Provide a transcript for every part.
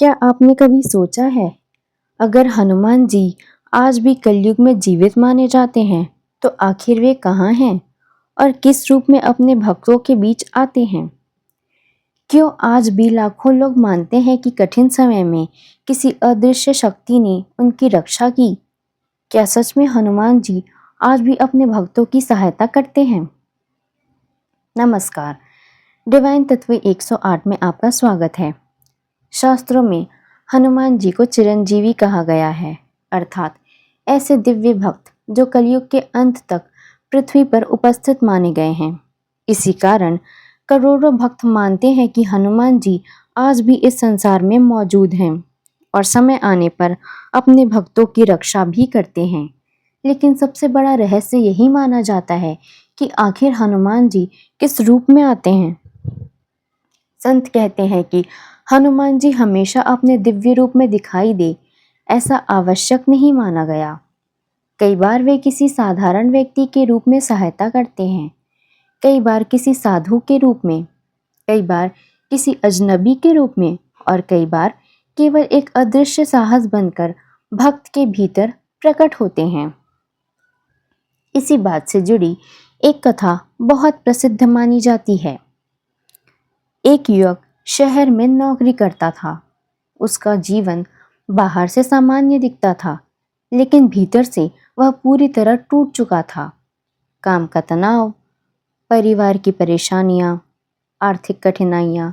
क्या आपने कभी सोचा है, अगर हनुमान जी आज भी कलयुग में जीवित माने जाते हैं, तो आखिर वे कहाँ हैं और किस रूप में अपने भक्तों के बीच आते हैं? क्यों आज भी लाखों लोग मानते हैं कि कठिन समय में किसी अदृश्य शक्ति ने उनकी रक्षा की? क्या सच में हनुमान जी आज भी अपने भक्तों की सहायता करते हैं? नमस्कार, डिवाइन तत्व 108 में आपका स्वागत है। शास्त्रों में हनुमान जी को चिरंजीवी कहा गया है, अर्थात ऐसे दिव्य भक्त जो कलयुग के अंत तक पृथ्वी पर उपस्थित माने गए हैं। इसी कारण करोड़ों भक्त मानते हैं कि हनुमान जी आज भी इस संसार में मौजूद हैं और समय आने पर अपने भक्तों की रक्षा भी करते हैं। लेकिन सबसे बड़ा रहस्य यही माना जाता है कि आखिर हनुमान जी किस रूप में आते हैं। संत कहते हैं कि हनुमान जी हमेशा अपने दिव्य रूप में दिखाई दे, ऐसा आवश्यक नहीं माना गया। कई बार वे किसी साधारण व्यक्ति के रूप में सहायता करते हैं, कई बार किसी साधु के रूप में, कई बार किसी अजनबी के रूप में और कई बार केवल एक अदृश्य साहस बनकर भक्त के भीतर प्रकट होते हैं। इसी बात से जुड़ी एक कथा बहुत प्रसिद्ध मानी जाती है। एक युवक शहर में नौकरी करता था। उसका जीवन बाहर से सामान्य दिखता था, लेकिन भीतर से वह पूरी तरह टूट चुका था। काम का तनाव, परिवार की परेशानियां, आर्थिक कठिनाइयां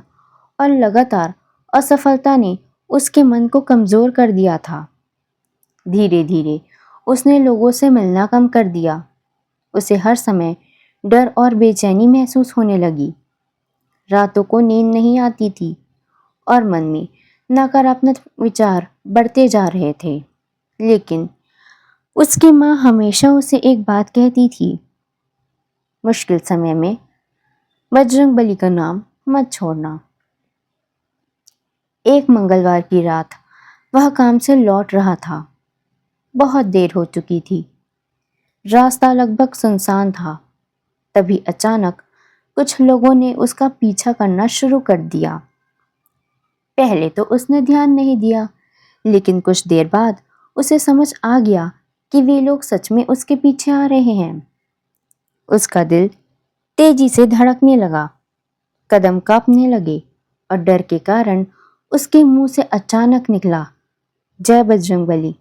और लगातार असफलता ने उसके मन को कमजोर कर दिया था। धीरे धीरे उसने लोगों से मिलना कम कर दिया। उसे हर समय डर और बेचैनी महसूस होने लगी। रातों को नींद नहीं आती थी और मन में नकारात्मक विचार बढ़ते जा रहे थे। लेकिन उसकी माँ हमेशा उसे एक बात कहती थी, मुश्किल समय में बजरंगबली का नाम मत छोड़ना। एक मंगलवार की रात वह काम से लौट रहा था। बहुत देर हो चुकी थी। रास्ता लगभग सुनसान था। तभी अचानक कुछ लोगों ने उसका पीछा करना शुरू कर दिया। पहले तो उसने ध्यान नहीं दिया, लेकिन कुछ देर बाद उसे समझ आ गया कि वे लोग सच में उसके पीछे आ रहे हैं। उसका दिल तेजी से धड़कने लगा, कदम कांपने लगे और डर के कारण उसके मुंह से अचानक निकला, जय बजरंगबली।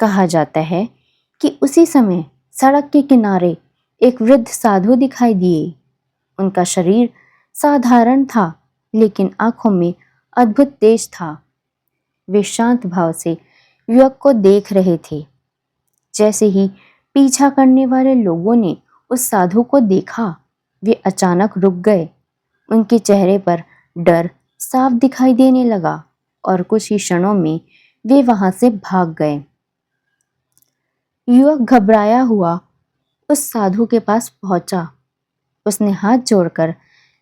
कहा जाता है कि उसी समय सड़क के किनारे एक वृद्ध साधु दिखाई दिए। उनका शरीर साधारण था, लेकिन आंखों में अद्भुत तेज था। वे शांत भाव से युवक को देख रहे थे। जैसे ही पीछा करने वाले लोगों ने उस साधु को देखा, वे अचानक रुक गए। उनके चेहरे पर डर साफ दिखाई देने लगा और कुछ ही क्षणों में वे वहां से भाग गए। युवक घबराया हुआ उस साधु के पास पहुंचा। उसने हाथ जोड़कर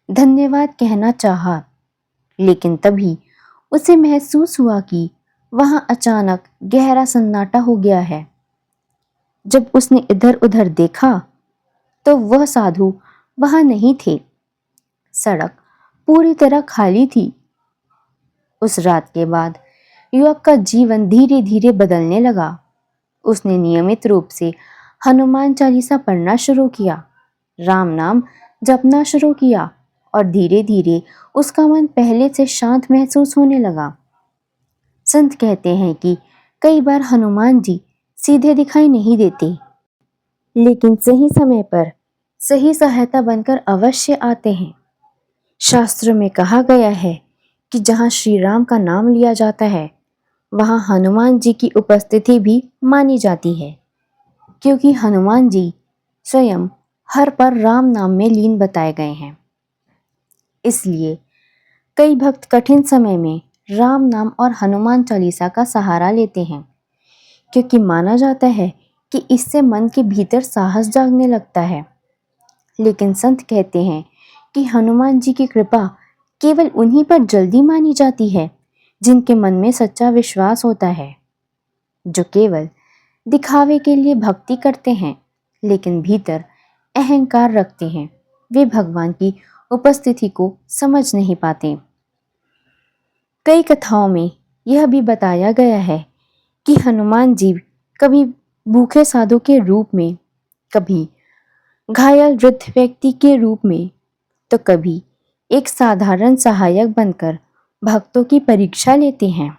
धन्यवाद कहना चाहा, लेकिन तभी उसे महसूस हुआ कि वहां अचानक गहरा सन्नाटा हो गया है। जब उसने इधर उधर देखा तो वह साधु वहां नहीं थे। सड़क पूरी तरह खाली थी। उस रात के बाद युवक का जीवन धीरे धीरे बदलने लगा। उसने नियमित रूप से हनुमान चालीसा पढ़ना शुरू किया, राम नाम जपना शुरू किया और धीरे धीरे उसका मन पहले से शांत महसूस होने लगा। संत कहते हैं कि कई बार हनुमान जी सीधे दिखाई नहीं देते, लेकिन सही समय पर सही सहायता बनकर अवश्य आते हैं। शास्त्र में कहा गया है कि जहाँ श्री राम का नाम लिया जाता है, वहाँ हनुमान जी की उपस्थिति भी मानी जाती है, क्योंकि हनुमान जी स्वयं हर पर राम नाम में लीन बताए गए हैं। इसलिए कई भक्त कठिन समय में राम नाम और हनुमान चालीसा का सहारा लेते हैं, क्योंकि माना जाता है कि इससे मन के भीतर साहस जागने लगता है। लेकिन संत कहते हैं कि हनुमान जी की कृपा केवल उन्हीं पर जल्दी मानी जाती है जिनके मन में सच्चा विश्वास होता है, जो केवल दिखावे के लिए भक्ति करते हैं लेकिन भीतर अहंकार रखते हैं। वे भगवान की उपस्थिति को समझ नहीं पाते। कई कथाओं में यह भी बताया गया है कि हनुमान जी कभी भूखे साधु के रूप में, कभी घायल वृद्ध व्यक्ति के रूप में, तो कभी एक साधारण सहायक बनकर भक्तों की परीक्षा लेते हैं।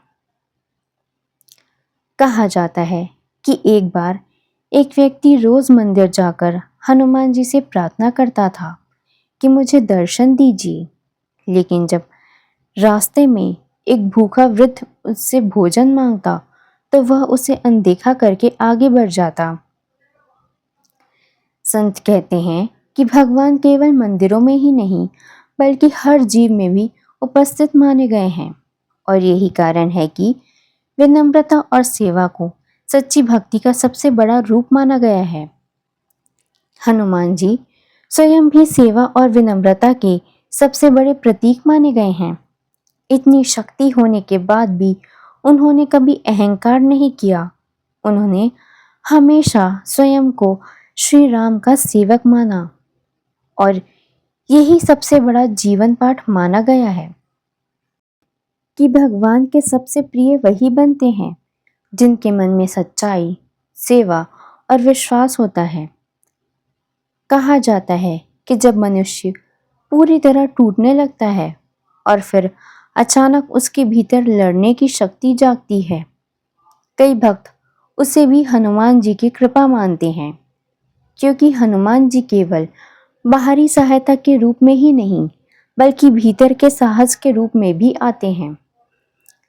कहा जाता है कि एक बार एक व्यक्ति रोज मंदिर जाकर हनुमान जी से प्रार्थना करता था कि मुझे दर्शन दीजिए, लेकिन जब रास्ते में एक भूखा वृद्ध उससे भोजन मांगता तो वह उसे अनदेखा करके आगे बढ़ जाता। संत कहते हैं कि भगवान केवल मंदिरों में ही नहीं बल्कि हर जीव में भी उपस्थित माने गए हैं, और यही कारण है कि विनम्रता और सेवा को सच्ची भक्ति का सबसे बड़ा रूप माना गया है। हनुमान जी स्वयं भी सेवा और विनम्रता के सबसे बड़े प्रतीक माने गए हैं। इतनी शक्ति होने के बाद भी उन्होंने कभी अहंकार नहीं किया। उन्होंने हमेशा स्वयं को श्री राम का सेवक माना, और यही सबसे बड़ा जीवन पाठ माना गया है कि भगवान के सबसे प्रिय वही बनते हैं जिनके मन में सच्चाई, सेवा और विश्वास होता है। कहा जाता है कि जब मनुष्य पूरी तरह टूटने लगता है और फिर अचानक उसके भीतर लड़ने की शक्ति जागती है, कई भक्त उसे भी हनुमान जी की कृपा मानते हैं, क्योंकि हनुमान जी केवल बाहरी सहायता के रूप में ही नहीं बल्कि भीतर के साहस के रूप में भी आते हैं।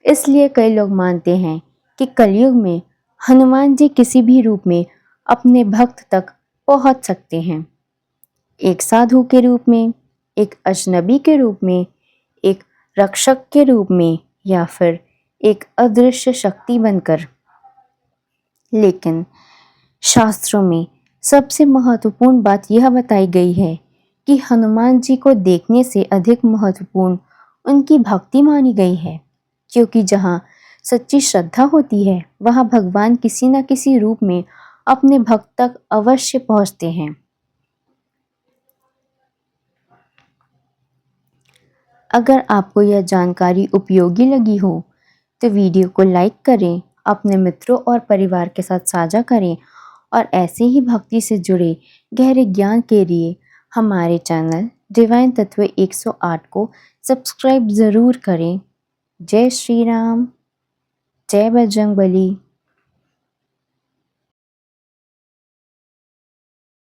इसलिए कई लोग मानते हैं कि कलयुग में हनुमान जी किसी भी रूप में अपने भक्त तक पहुंच सकते हैं। एक साधु के रूप में, एक अजनबी के रूप में, एक रक्षक के रूप में, या फिर एक अदृश्य शक्ति बनकर। लेकिन शास्त्रों में सबसे महत्वपूर्ण बात यह बताई गई है कि हनुमान जी को देखने से अधिक महत्वपूर्ण उनकी भक्ति मानी गई है, क्योंकि जहाँ सच्ची श्रद्धा होती है वहाँ भगवान किसी न किसी रूप में अपने भक्त तक अवश्य पहुँचते हैं। अगर आपको यह जानकारी उपयोगी लगी हो तो वीडियो को लाइक करें, अपने मित्रों और परिवार के साथ साझा करें, और ऐसे ही भक्ति से जुड़े गहरे ज्ञान के लिए हमारे चैनल डिवाइन तत्व 108 को सब्सक्राइब ज़रूर करें। जय श्री राम, जय बजरंगबली।